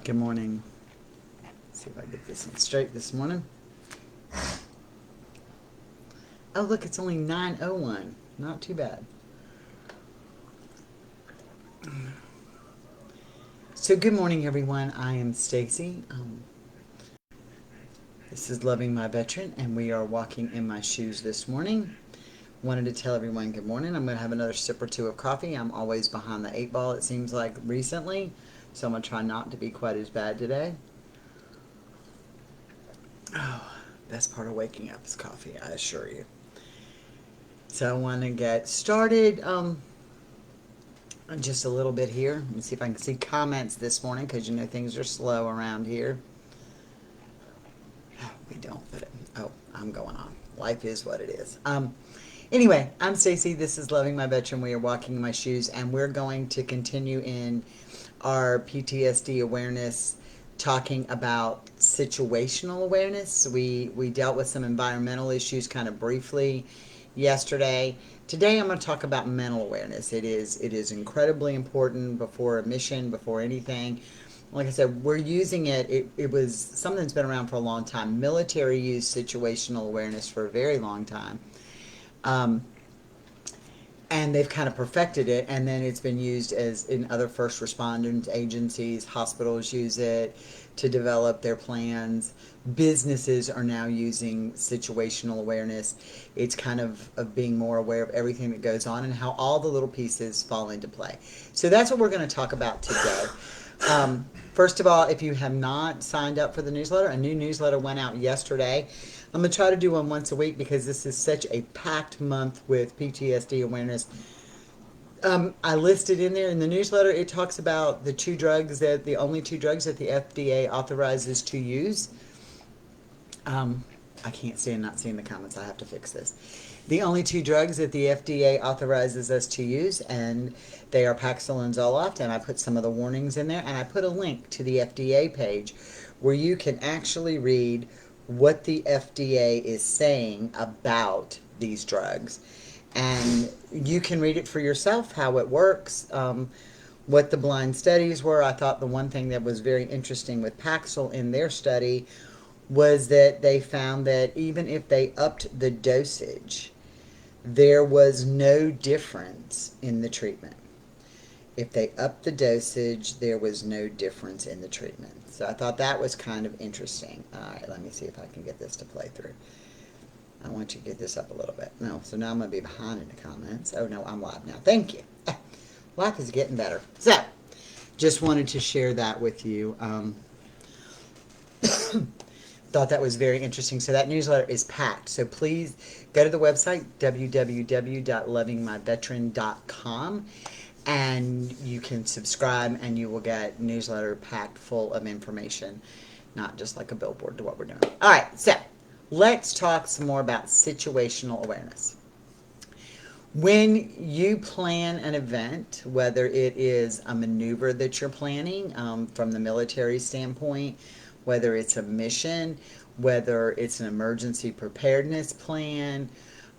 Good morning. Let's see if I get this one straight this morning. Oh, look, it's only 9:01. Not too bad. So, good morning, everyone. I am Stacy. This is Loving My Veteran, and we are walking in my shoes this morning. Wanted to tell everyone good morning. I'm going to have another sip or two of coffee. I'm always behind the 8 ball, it seems like, recently. So, I'm going to try not to be quite as bad today. Oh, best part of waking up is coffee, I assure you. So, I want to get started. Just a little bit here. Let me see if I can see comments this morning because you know things are slow around here. Oh, we don't, but I'm going on. Life is what it is. Anyway, I'm Stacy. This is Loving My Veteran. We are walking in my shoes, and we're going to continue in our PTSD awareness, talking about situational awareness. We dealt with some environmental issues kind of briefly yesterday. Today I'm going to talk about mental awareness. It is incredibly important before a mission, before anything. Like I said, we're using it. It was something that's been around for a long time. Military used situational awareness for a very long time. And they've kind of perfected it, and then it's been used as in other first responders agencies. Hospitals use it to develop their plans. Businesses are now using situational awareness. It's kind of being more aware of everything that goes on and how all the little pieces fall into play. So that's what we're going to talk about today. First of all, if you have not signed up for the newsletter, a new newsletter went out yesterday. I'm going to try to do one once a week because this is such a packed month with PTSD awareness. I listed in there in the newsletter, it talks about the only two drugs that the FDA authorizes to use. I can't stand not seeing the comments. I have to fix this. The only two drugs that the FDA authorizes us to use, and they are Paxil and Zoloft, and I put some of the warnings in there, and I put a link to the FDA page where you can actually read what the FDA is saying about these drugs. And you can read it for yourself, how it works, what the blind studies were. I thought the one thing that was very interesting with Paxil in their study was that they found that even if they upped the dosage, there was no difference in the treatment. If they upped the dosage, there was no difference in the treatment. So I thought that was kind of interesting. All right, let me see if I can get this to play through. I want you to get this up a little bit. No, so now I'm going to be behind in the comments. Oh, no, I'm live now. Thank you. Life is getting better. So, just wanted to share that with you. Thought that was very interesting. So that newsletter is packed. So please go to the website, www.lovingmyveteran.com, and you can subscribe and you will get newsletter packed full of information, not just like a billboard to what we're doing. All right, so let's talk some more about situational awareness. When you plan an event, whether it is a maneuver that you're planning from the military standpoint, whether it's a mission, whether it's an emergency preparedness plan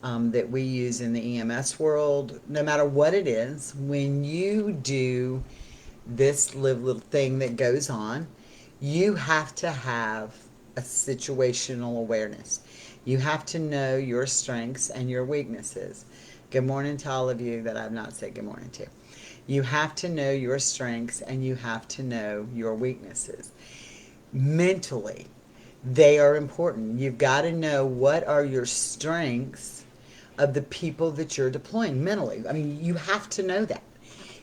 that we use in the EMS world, no matter what it is, when you do this little thing that goes on, you have to have a situational awareness. You have to know your strengths and your weaknesses. Good morning to all of you that I've not said good morning to. You have to know your strengths and you have to know your weaknesses. Mentally, they are important. You've got to know what are your strengths of the people that you're deploying mentally. I mean, you have to know that.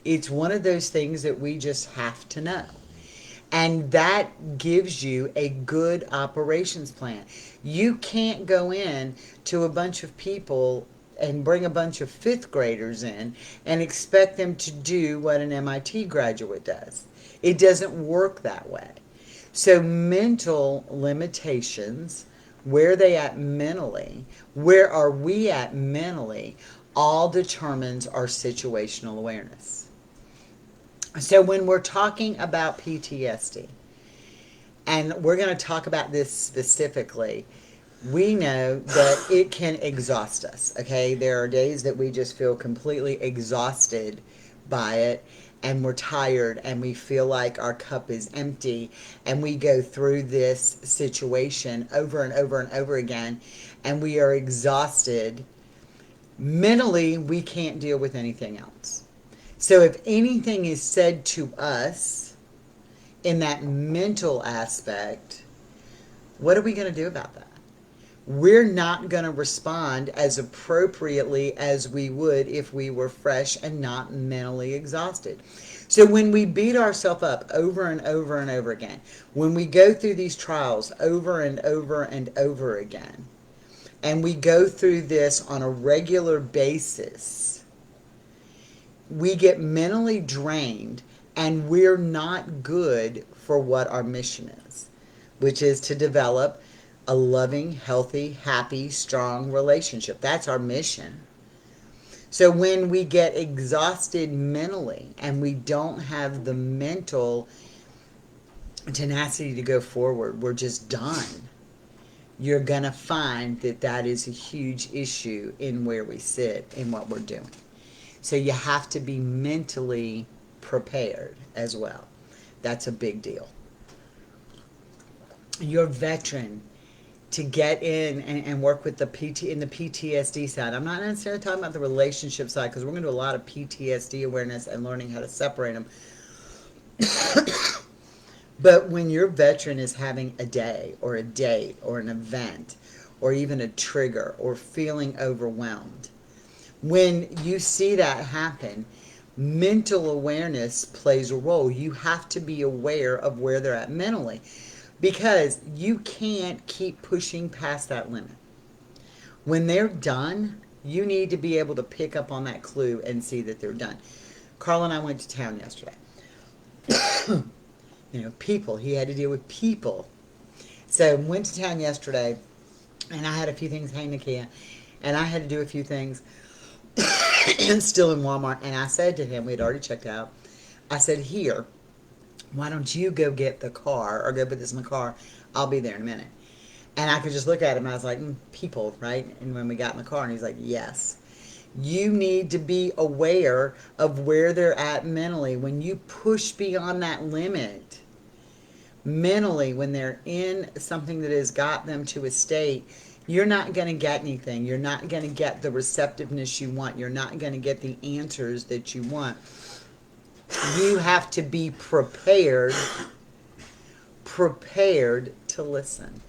It's one of those things that we just have to know. And that gives you a good operations plan. You can't go in to a bunch of people and bring a bunch of fifth graders in and expect them to do what an MIT graduate does. It doesn't work that way. So mental limitations, where are they at mentally, where are we at mentally, all determines our situational awareness. So when we're talking about PTSD, and we're going to talk about this specifically, we know that it can exhaust us, okay? There are days that we just feel completely exhausted by it, and we're tired and we feel like our cup is empty, and we go through this situation over and over and over again, and we are exhausted, mentally we can't deal with anything else. So if anything is said to us in that mental aspect, what are we going to do about that? We're not going to respond as appropriately as we would if we were fresh and not mentally exhausted. So when we beat ourselves up over and over and over again, when we go through these trials over and over and over again, and we go through this on a regular basis, we get mentally drained, and we're not good for what our mission is, which is to develop a loving, healthy, happy, strong relationship. That's our mission. So when we get exhausted mentally and we don't have the mental tenacity to go forward, we're just done. You're going to find that that is a huge issue in where we sit in what we're doing. So you have to be mentally prepared as well. That's a big deal. Your veteran to get in and work with the PTSD side. I'm not necessarily talking about the relationship side, because we're going to do a lot of PTSD awareness and learning how to separate them. But when your veteran is having a day or a date or an event or even a trigger or feeling overwhelmed, when you see that happen, mental awareness plays a role. You have to be aware of where they're at mentally, because you can't keep pushing past that limit. When they're done, you need to be able to pick up on that clue and see that they're done. Carl and I went to town yesterday. People. He had to deal with people. So went to town yesterday, and I had a few things hanging the can, and I had to do a few things still in Walmart. And I said to him, we had already checked out, I said, here, why don't you go get the car, or go put this in the car? I'll be there in a minute. And I could just look at him, and I was like, people, right? And when we got in the car, and he's like, yes. You need to be aware of where they're at mentally. When you push beyond that limit, mentally, when they're in something that has got them to a state, you're not going to get anything. You're not going to get the receptiveness you want. You're not going to get the answers that you want. You have to be prepared to listen.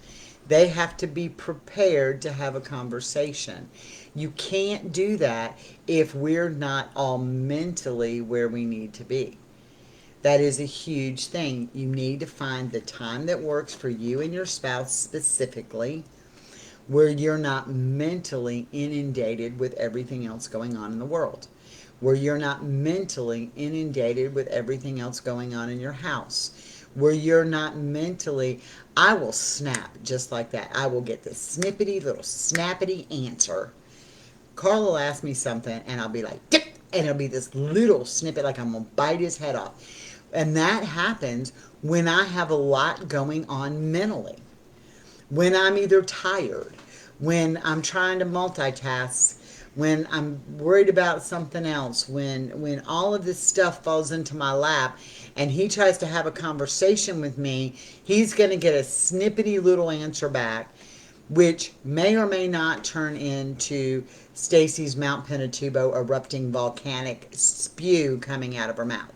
They have to be prepared to have a conversation. You can't do that if we're not all mentally where we need to be. That is a huge thing. You need to find the time that works for you and your spouse specifically, where you're not mentally inundated with everything else going on in the world, where you're not mentally inundated with everything else going on in your house, where you're not mentally, I will snap just like that. I will get this snippety little snappity answer. Carl will ask me something, and I'll be like, Dip! And it'll be this little snippet like I'm going to bite his head off. And that happens when I have a lot going on mentally. When I'm either tired, when I'm trying to multitask, when I'm worried about something else, when all of this stuff falls into my lap and he tries to have a conversation with me, he's going to get a snippety little answer back, which may or may not turn into Stacy's Mount Pinatubo erupting volcanic spew coming out of her mouth.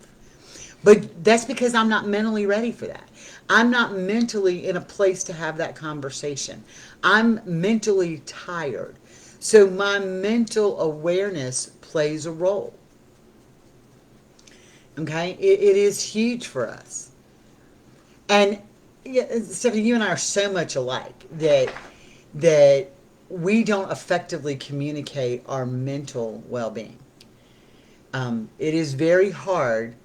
But that's because I'm not mentally ready for that. I'm not mentally in a place to have that conversation. I'm mentally tired. So my mental awareness plays a role. Okay? It is huge for us. And Stephanie, you and I are so much alike that we don't effectively communicate our mental well-being. It is very hard.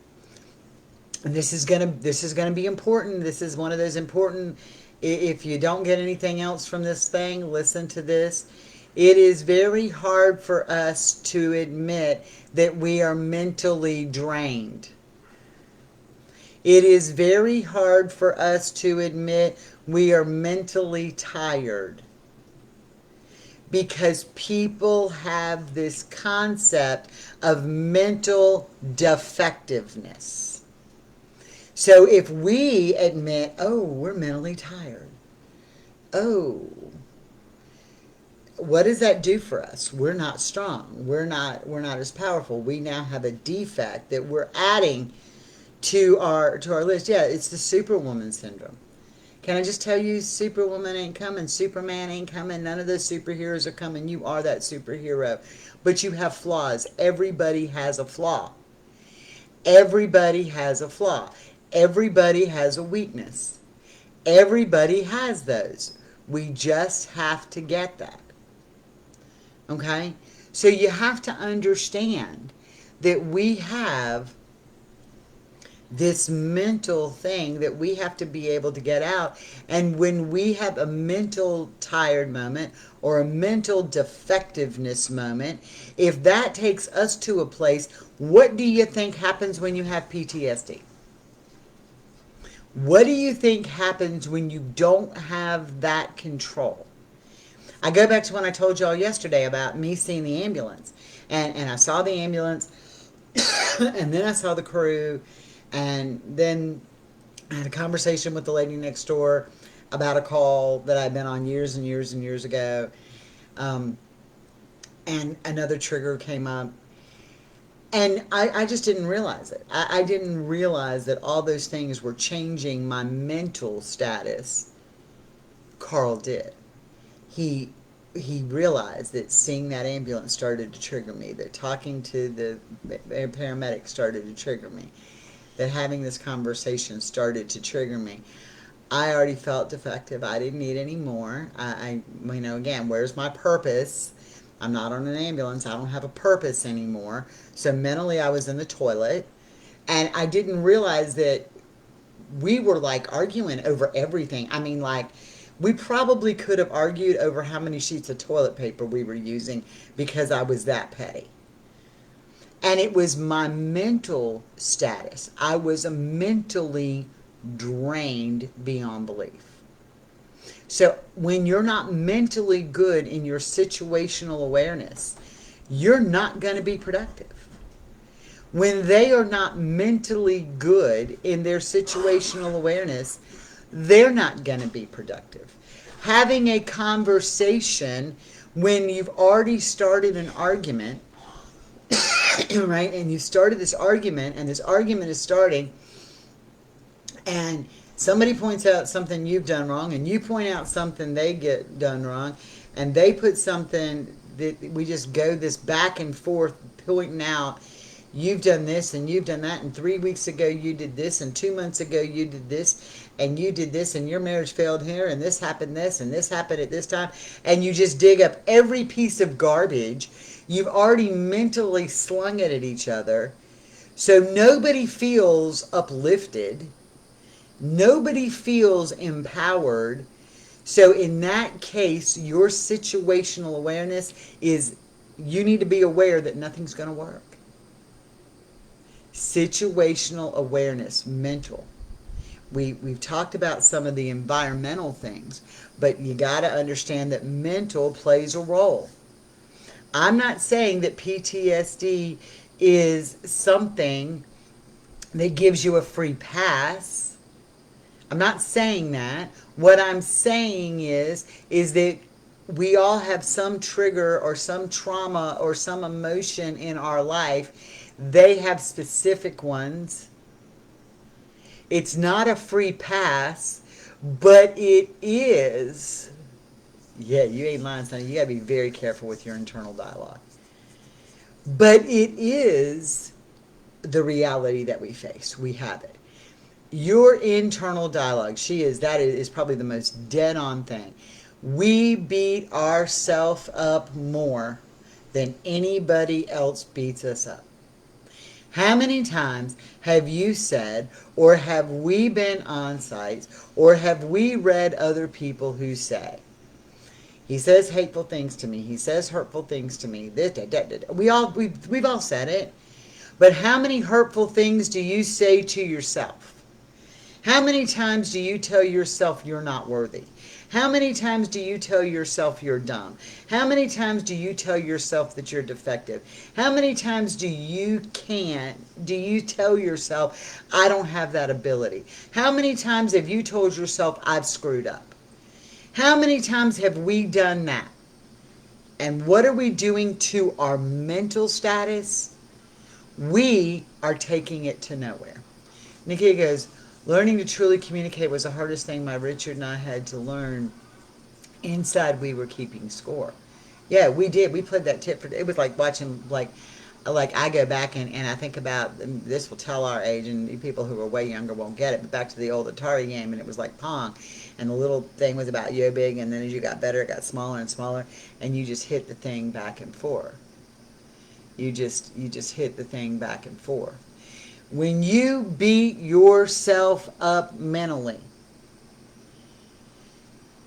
And this is gonna be important. This is one of those important. If you don't get anything else from this thing, listen to this. It is very hard for us to admit that we are mentally drained. It is very hard for us to admit we are mentally tired. because people have this concept of mental defectiveness. So if we admit, oh, we're mentally tired, oh, what does that do for us? We're not strong. We're not as powerful. We now have a defect that we're adding to our list. Yeah, it's the Superwoman Syndrome. Can I just tell you, Superwoman ain't coming, Superman ain't coming, none of those superheroes are coming. You are that superhero. But you have flaws. Everybody has a flaw. Everybody has a flaw. Everybody has a weakness. Everybody has those. We just have to get that. Okay? So you have to understand that we have this mental thing that we have to be able to get out. And when we have a mental tired moment or a mental defectiveness moment, if that takes us to a place, what do you think happens when you have PTSD? What do you think happens when you don't have that control? I go back to when I told y'all yesterday about me seeing the ambulance. And I saw the ambulance, and then I saw the crew, and then I had a conversation with the lady next door about a call that I'd been on years and years and years ago. And another trigger came up. And I just didn't realize it. I didn't realize that all those things were changing my mental status. Carl did. He realized that seeing that ambulance started to trigger me, that talking to the paramedic started to trigger me, that having this conversation started to trigger me. I already felt defective. I didn't need any more. Again, where's my purpose? I'm not on an ambulance. I don't have a purpose anymore. So mentally I was in the toilet. And I didn't realize that we were like arguing over everything. I mean, like, we probably could have argued over how many sheets of toilet paper we were using because I was that petty. And it was my mental status. I was mentally drained beyond belief. So when you're not mentally good in your situational awareness, you're not going to be productive. When they are not mentally good in their situational awareness, they're not going to be productive. Having a conversation when you've already started an argument, right? And you started this argument, and this argument is starting, and somebody points out something you've done wrong, and you point out something they get done wrong, and they put something that we just go this back and forth pointing out, you've done this and you've done that, and 3 weeks ago you did this, and 2 months ago you did this, and you did this, and your marriage failed here, and this happened at this time, and you just dig up every piece of garbage. You've already mentally slung it at each other, so nobody feels uplifted. Nobody feels empowered. So in that case, your situational awareness is, you need to be aware that nothing's going to work. Situational awareness, mental. We've talked about some of the environmental things, but you got to understand that mental plays a role. I'm not saying that PTSD is something that gives you a free pass. I'm not saying that. What I'm saying is that we all have some trigger or some trauma or some emotion in our life. They have specific ones. It's not a free pass, but it is. Yeah, you ain't lying, Sonny. You got to be very careful with your internal dialogue. But it is the reality that we face. We have it. Your internal dialogue, that is probably the most dead-on thing. We beat ourselves up more than anybody else beats us up. How many times have you said, or have we been on sites, or have we read other people who say, he says hateful things to me, he says hurtful things to me, we've all said it, but how many hurtful things do you say to yourself? How many times do you tell yourself you're not worthy? How many times do you tell yourself you're dumb? How many times do you tell yourself that you're defective? How many times do you tell yourself, I don't have that ability? How many times have you told yourself, I've screwed up? How many times have we done that? And what are we doing to our mental status? We are taking it to nowhere. Nikki goes, learning to truly communicate was the hardest thing my Richard and I had to learn. Inside we were keeping score. Yeah, we did. We played that tip for, it was like watching, like I go back and I think about, and this will tell our age, and people who are way younger won't get it, but back to the old Atari game, and it was like Pong, and the little thing was about yo big, and then as you got better, it got smaller and smaller, and you just hit the thing back and forth. You just hit the thing back and forth. When you beat yourself up mentally,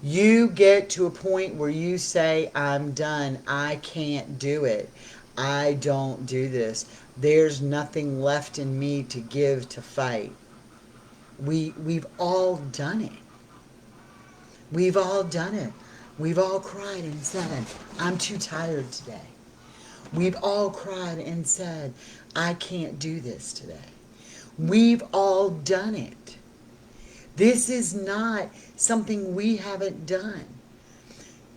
you get to a point where you say, I'm done. I can't do it. I don't do this. There's nothing left in me to give, to fight. We've all done it. We've all done it. We've all cried and said, I'm too tired today. We've all cried and said, I can't do this today. We've all done it. This is not something we haven't done.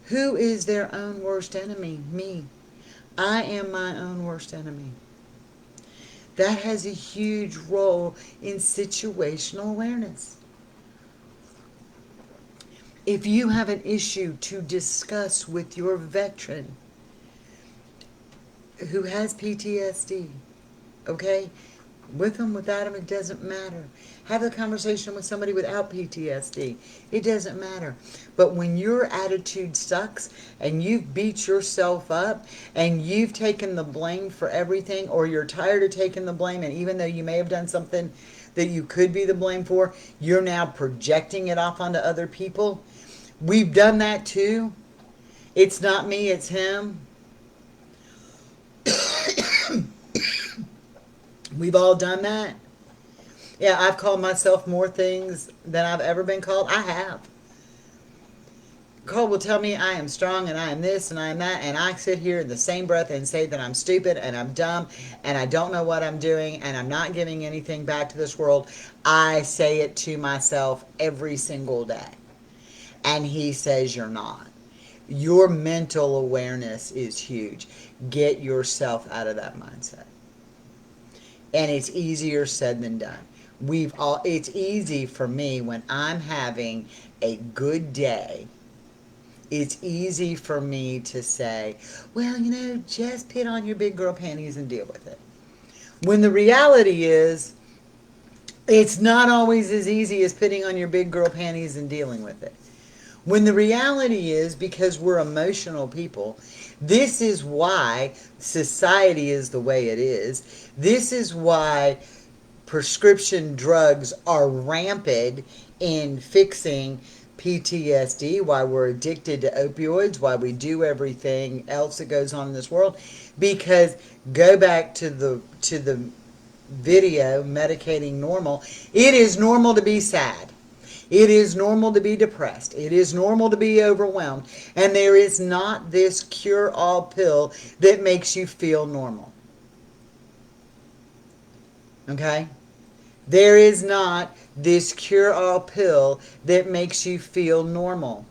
Who is their own worst enemy? Me. I am my own worst enemy. That has a huge role in situational awareness. If you have an issue to discuss with your veteran who has PTSD, okay? With them, without them, it doesn't matter. Have a conversation with somebody without PTSD. It doesn't matter. But when your attitude sucks and you've beat yourself up and you've taken the blame for everything, or you're tired of taking the blame, and even though you may have done something that you could be the blame for, you're now projecting it off onto other people. We've done that too. It's not me, it's him. We've all done that. Yeah, I've called myself more things than I've ever been called. I have. Cole will tell me I am strong and I am this and I am that, and I sit here in the same breath and say that I'm stupid and I'm dumb and I don't know what I'm doing and I'm not giving anything back to this world. I say it to myself every single day. And he says you're not. Your mental awareness is huge. Get yourself out of that mindset. And it's easier said than done. It's easy for me when I'm having a good day. It's easy for me to say, well, just put on your big girl panties and deal with it. When the reality is, it's not always as easy as putting on your big girl panties and dealing with it. When the reality is, because we're emotional people, this is why society is the way it is. This is why prescription drugs are rampant in fixing PTSD, why we're addicted to opioids, why we do everything else that goes on in this world. Because go back to the video, Medicating Normal. It is normal to be sad. It is normal to be depressed. It is normal to be overwhelmed. And there is not this cure-all pill that makes you feel normal. Okay? There is not this cure-all pill that makes you feel normal.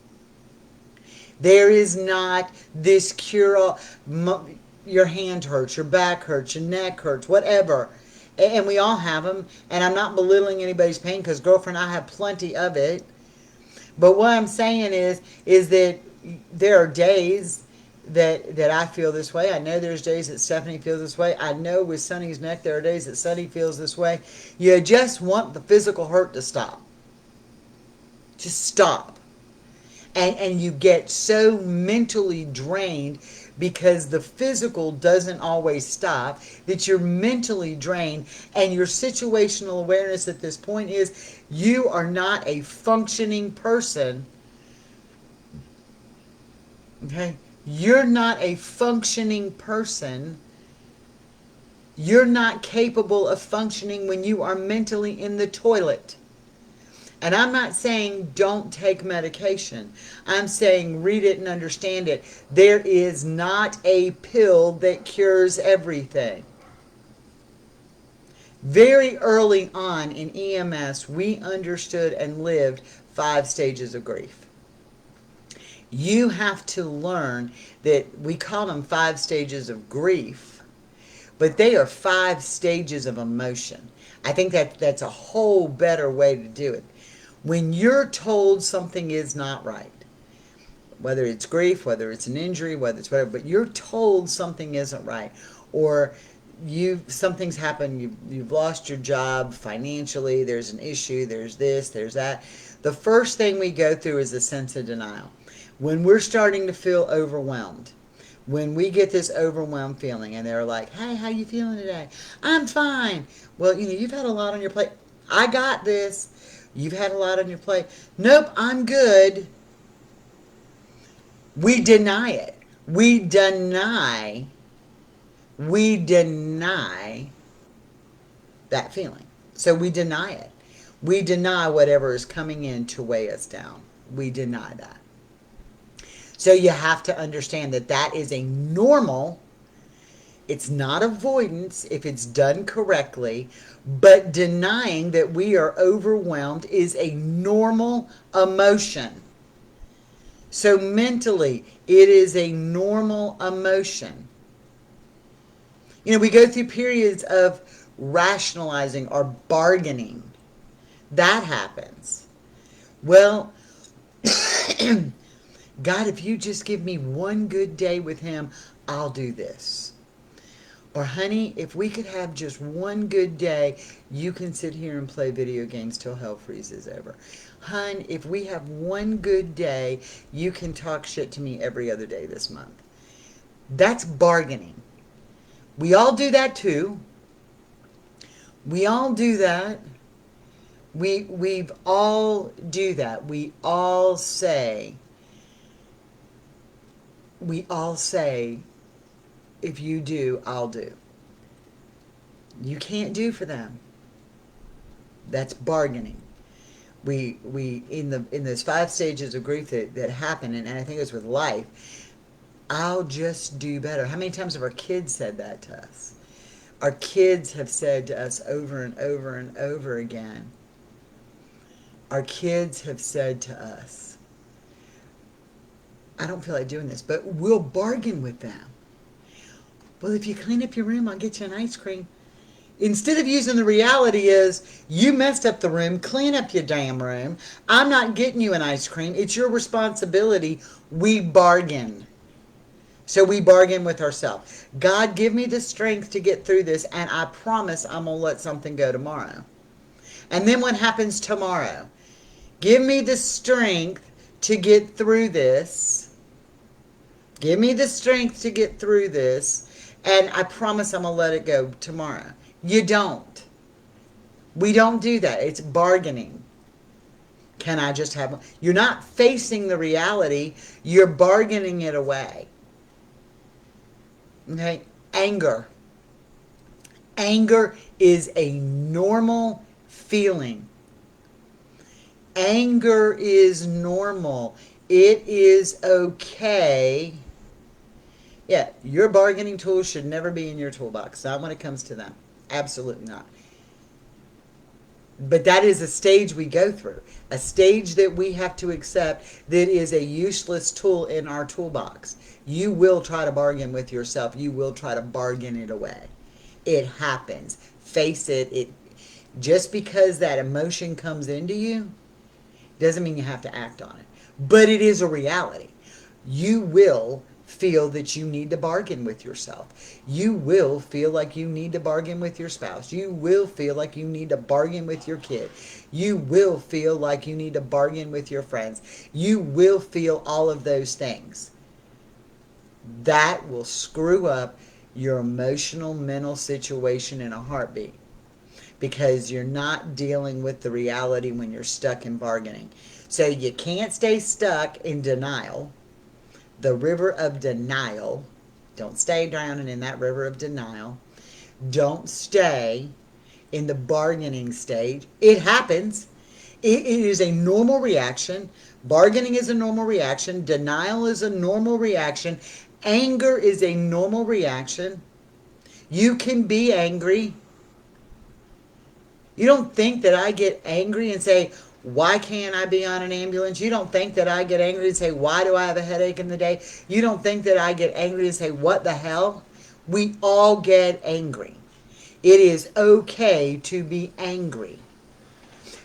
There is not this cure-all, your hand hurts, your back hurts, your neck hurts, whatever. And we all have them. And I'm not belittling anybody's pain, because, girlfriend, I have plenty of it. But what I'm saying is that there are days that I feel this way. I know there's days that Stephanie feels this way. I know with Sonny's neck, there are days that Sonny feels this way. You just want the physical hurt to stop. Just stop. And you get so mentally drained because the physical doesn't always stop, that you're mentally drained, and your situational awareness at this point is you are not a functioning person. Okay? You're not a functioning person. You're not capable of functioning when you are mentally in the toilet. And I'm not saying don't take medication. I'm saying read it and understand it. There is not a pill that cures everything. Very early on in EMS, we understood and lived 5 stages of grief. You have to learn that we call them 5 stages of grief, but they are 5 stages of emotion. I think that's a whole better way to do it. When you're told something is not right, whether it's grief, whether it's an injury, whether it's whatever, but you're told something isn't right, or something's happened, you've lost your job financially, there's an issue, there's this, there's that. The first thing we go through is a sense of denial. When we're starting to feel overwhelmed, when we get this overwhelmed feeling and they're like, hey, how you feeling today? I'm fine. Well, you've had a lot on your plate. I got this. You've had a lot on your plate. Nope, I'm good. We deny it. We deny that feeling. So we deny it. We deny whatever is coming in to weigh us down. We deny that. So you have to understand that that is a normal, it's not avoidance if it's done correctly, but denying that we are overwhelmed is a normal emotion. So mentally, it is a normal emotion. We go through periods of rationalizing or bargaining. That happens. Well, God, if you just give me one good day with him, I'll do this. Or, honey, if we could have just one good day, you can sit here and play video games till hell freezes over. Hun, if we have one good day, you can talk shit to me every other day this month. That's bargaining. We all do that too. We all do that. We've all do that. We all say, if you do, I'll do. You can't do for them. That's bargaining. We in those 5 stages of grief that happen, and I think it's with life, I'll just do better. How many times have our kids said that to us? Our kids have said to us over and over and over again. Our kids have said to us, I don't feel like doing this, but we'll bargain with them. Well, if you clean up your room, I'll get you an ice cream. Instead of using the reality is, you messed up the room, clean up your damn room. I'm not getting you an ice cream. It's your responsibility. We bargain. So we bargain with ourselves. God, give me the strength to get through this, and I promise I'm going to let something go tomorrow. And then what happens tomorrow? Give me the strength to get through this. Give me the strength to get through this, and I promise I'm going to let it go tomorrow. You don't. We don't do that. It's bargaining. Can I just have one? You're not facing the reality. You're bargaining it away. Okay? Anger. Anger is a normal feeling. Anger is normal. It is okay. Yeah, your bargaining tools should never be in your toolbox. Not when it comes to them. Absolutely not. But that is a stage we go through. A stage that we have to accept that is a useless tool in our toolbox. You will try to bargain with yourself. You will try to bargain it away. It happens. Face it. Just because that emotion comes into you doesn't mean you have to act on it. But it is a reality. You will feel that you need to bargain with yourself. You will feel like you need to bargain with your spouse. You will feel like you need to bargain with your kid. You will feel like you need to bargain with your friends. You will feel all of those things. That will screw up your emotional, mental situation in a heartbeat, because you're not dealing with the reality when you're stuck in bargaining. So you can't stay stuck in denial. The river of denial. Don't stay drowning in that river of denial. Don't stay in the bargaining stage. It happens. It is a normal reaction. Bargaining is a normal reaction. Denial is a normal reaction. Anger is a normal reaction. You can be angry. You don't think that I get angry and say, why can't I be on an ambulance? You don't think that I get angry and say, why do I have a headache in the day? You don't think that I get angry and say, what the hell? We all get angry. It is okay to be angry.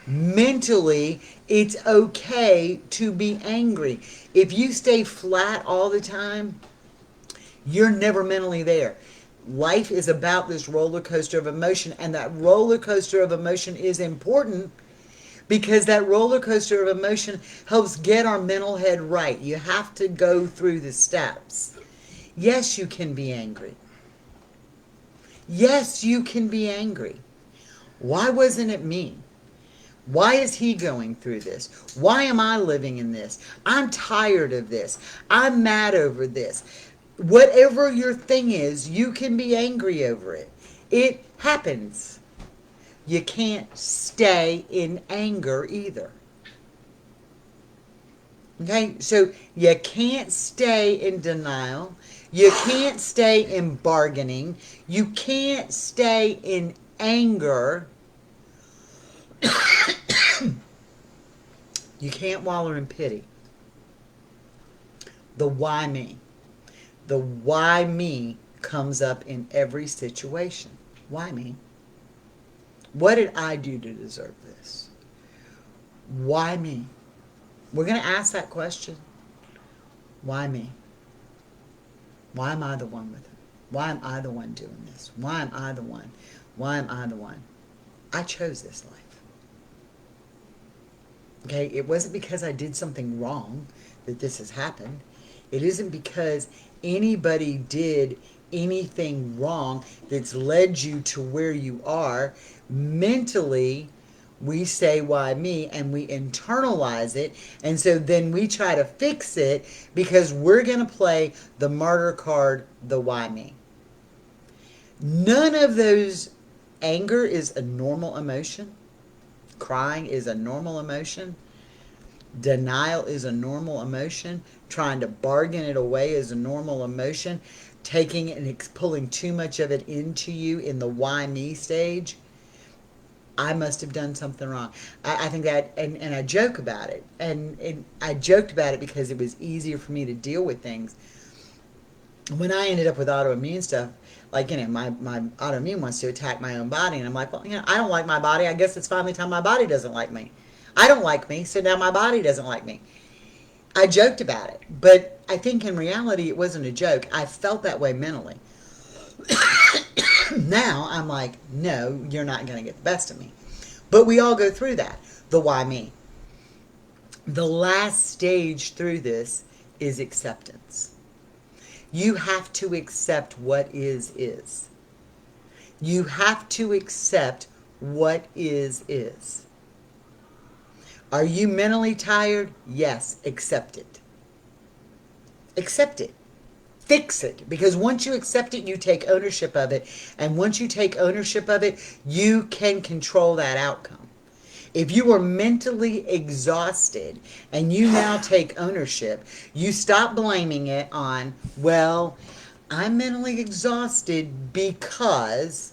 Mentally, it's okay to be angry. If you stay flat all the time, you're never mentally there. Life is about this roller coaster of emotion, and that roller coaster of emotion is important because that roller coaster of emotion helps get our mental head right. You have to go through the steps. Yes, you can be angry. Yes, you can be angry. Why wasn't it me? Why is he going through this? Why am I living in this? I'm tired of this. I'm mad over this. Whatever your thing is, you can be angry over it. It happens. You can't stay in anger either. Okay, so you can't stay in denial. You can't stay in bargaining. You can't stay in anger. You can't wallow in pity. The why me. The why me comes up in every situation. Why me? What did I do to deserve this? Why me? We're going to ask that question. Why me? Why am I the one with it? Why am I the one doing this? Why am I the one? Why am I the one? I chose this life. Okay, it wasn't because I did something wrong that this has happened. It isn't because anybody did anything wrong that's led you to where you are. Mentally, we say, why me? And we internalize it. And so then we try to fix it because we're going to play the martyr card, the why me. None of those. Anger is a normal emotion. Crying is a normal emotion. Denial is a normal emotion. Trying to bargain it away is a normal emotion. Taking it and pulling too much of it into you in the why me stage. I must have done something wrong. I think that, and I joke about it. And I joked about it because it was easier for me to deal with things. When I ended up with autoimmune stuff, like, my autoimmune wants to attack my own body. And I'm like, well, I don't like my body. I guess it's finally time my body doesn't like me. I don't like me, so now my body doesn't like me. I joked about it. But I think in reality, it wasn't a joke. I felt that way mentally. Now, I'm like, no, you're not going to get the best of me. But we all go through that. The why me. The last stage through this is acceptance. You have to accept what is. You have to accept what is. Are you mentally tired? Yes, accept it. Accept it. Fix it. Because once you accept it, you take ownership of it. And once you take ownership of it, you can control that outcome. If you are mentally exhausted and you now take ownership, you stop blaming it on, well, I'm mentally exhausted because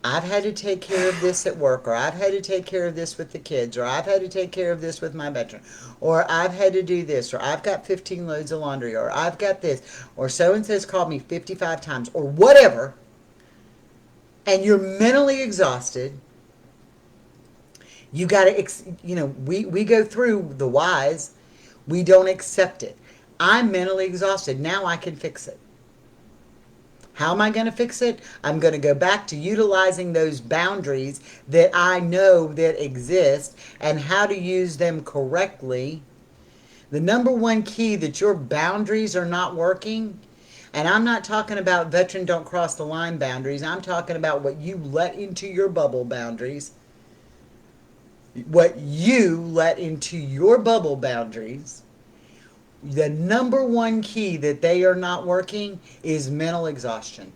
I've had to take care of this at work, or I've had to take care of this with the kids, or I've had to take care of this with my veteran, or I've had to do this, or I've got 15 loads of laundry, or I've got this, or so-and-so's called me 55 times, or whatever, and you're mentally exhausted. You got to, we go through the whys. We don't accept it. I'm mentally exhausted. Now I can fix it. How am I going to fix it? I'm going to go back to utilizing those boundaries that I know that exist and how to use them correctly. The number one key that your boundaries are not working, and I'm not talking about veteran don't cross the line boundaries. I'm talking about what you let into your bubble boundaries. What you let into your bubble boundaries, the number one key that they are not working is mental exhaustion.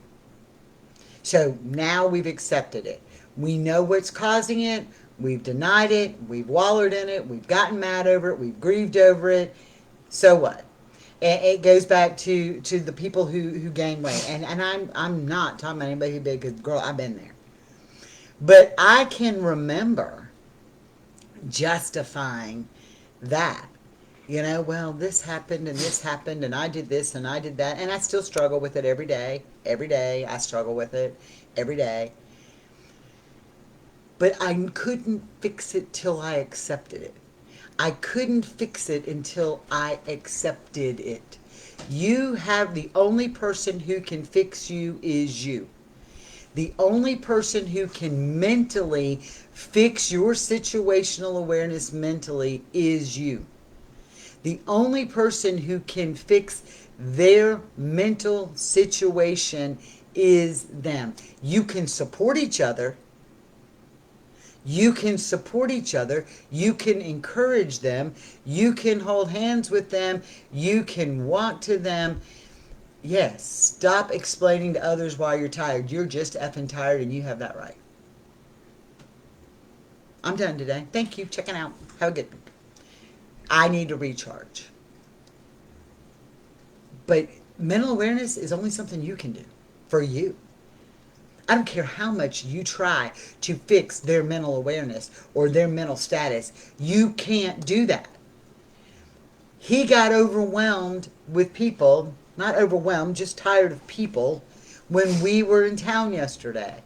So now we've accepted it. We know what's causing it. We've denied it. We've wallowed in it. We've gotten mad over it. We've grieved over it. So what? It goes back to the people who gain weight. And I'm not talking about anybody who's big, because, girl, I've been there. But I can remember justifying that. Well, this happened and I did this and I did that. And I still struggle with it every day. Every day I struggle with it. Every day. But I couldn't fix it till I accepted it. I couldn't fix it until I accepted it. The only person who can fix you is you. The only person who can mentally fix your situational awareness mentally is you. The only person who can fix their mental situation is them. You can support each other. You can support each other. You can encourage them. You can hold hands with them. You can walk to them. Yes, stop explaining to others why you're tired. You're just effing tired, and you have that right. I'm done today. Thank you. Checking out. Have a good one. I need to recharge. But mental awareness is only something you can do for you. I don't care how much you try to fix their mental awareness or their mental status. You can't do that. He got overwhelmed with people, not overwhelmed, just tired of people, when we were in town yesterday.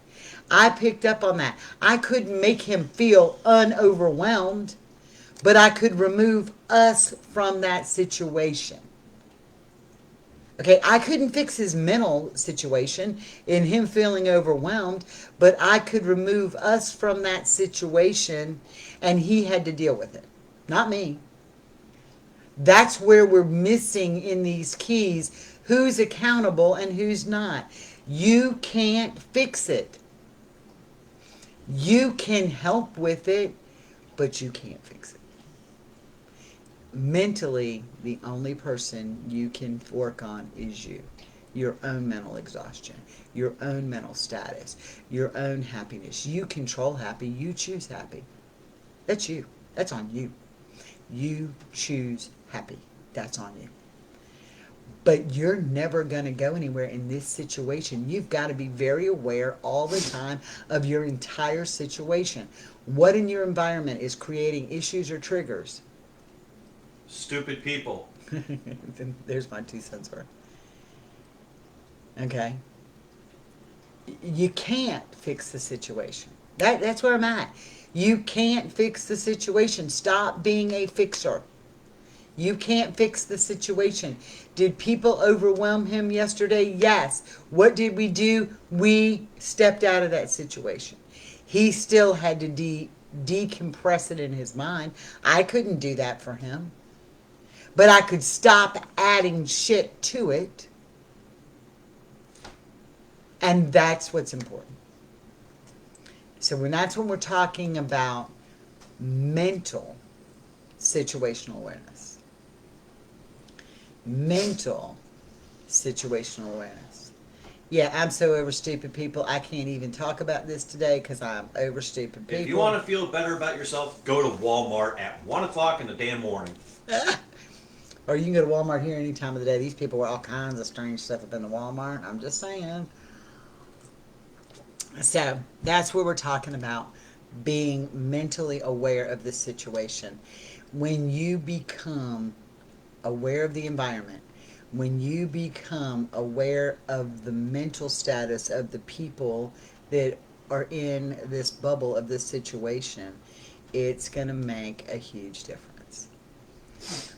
I picked up on that. I couldn't make him feel unoverwhelmed, but I could remove us from that situation. Okay, I couldn't fix his mental situation in him feeling overwhelmed, but I could remove us from that situation, and he had to deal with it, not me. That's where we're missing in these keys. Who's accountable and who's not? You can't fix it. You can help with it, but you can't fix it. Mentally, the only person you can work on is you. Your own mental exhaustion, your own mental status, your own happiness. You control happy, you choose happy. That's you. That's on you. You choose happy. That's on you. But you're never going to go anywhere in this situation. You've got to be very aware all the time of your entire situation. What in your environment is creating issues or triggers? Stupid people. There's my 2 cents worth. Okay? You can't fix the situation. That's where I'm at. You can't fix the situation. Stop being a fixer. You can't fix the situation. Did people overwhelm him yesterday? Yes. What did we do? We stepped out of that situation. He still had to decompress it in his mind. I couldn't do that for him. But I could stop adding shit to it. And that's what's important. So that's when we're talking about mental situational awareness. Mental situational awareness. Yeah, I'm so over stupid people. I can't even talk about this today because I'm over stupid people. If you want to feel better about yourself, go to Walmart at 1 o'clock in the damn morning. Or you can go to Walmart here any time of the day. These people wear all kinds of strange stuff up in the Walmart. I'm just saying. So that's where we're talking about being mentally aware of the situation. When you become aware of the environment, when you become aware of the mental status of the people that are in this bubble of this situation, it's going to make a huge difference.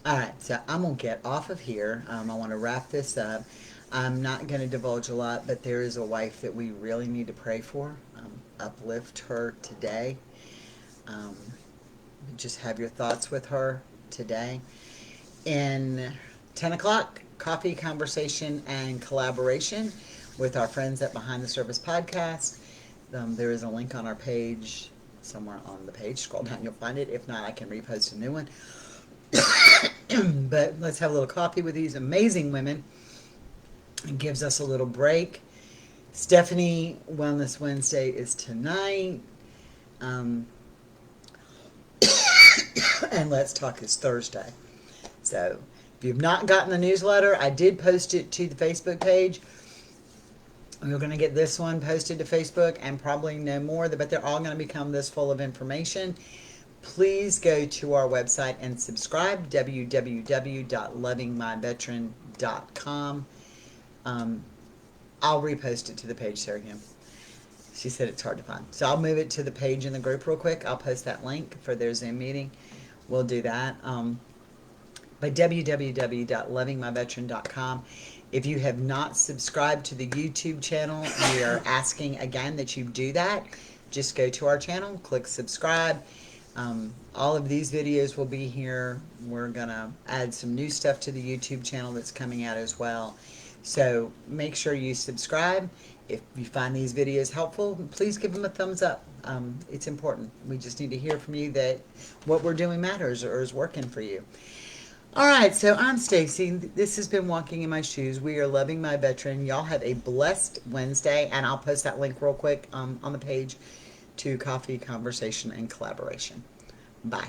All right, so I'm going to get off of here. I want to wrap this up. I'm not going to divulge a lot, but there is a wife that we really need to pray for. Uplift her today. Just have your thoughts with her today. In 10 o'clock, coffee, conversation, and collaboration with our friends at Behind the Service Podcast. There is a link on our page, somewhere on the page. Scroll down, you'll find it. If not, I can repost a new one. But let's have a little coffee with these amazing women. It gives us a little break. Stephanie Wellness Wednesday is tonight. and Let's Talk is Thursday. So if you've not gotten the newsletter, I did post it to the Facebook page. You're going to get this one posted to Facebook and probably no more, but they're all going to become this full of information. Please go to our website and subscribe, www.lovingmyveteran.com. I'll repost it to the page, Sarah Kim. She said it's hard to find. So I'll move it to the page in the group real quick. I'll post that link for their Zoom meeting. We'll do that. But www.lovingmyveteran.com. If you have not subscribed to the YouTube channel, we are asking again that you do that. Just go to our channel, click subscribe. All of these videos will be here. We're going to add some new stuff to the YouTube channel that's coming out as well. So make sure you subscribe. If you find these videos helpful, please give them a thumbs up. It's important. We just need to hear from you that what we're doing matters or is working for you. All right, so I'm Stacy. This has been Walking in My Shoes. We are Loving My Veteran. Y'all have a blessed Wednesday, and I'll post that link real quick on the page to Coffee, Conversation, and Collaboration. Bye.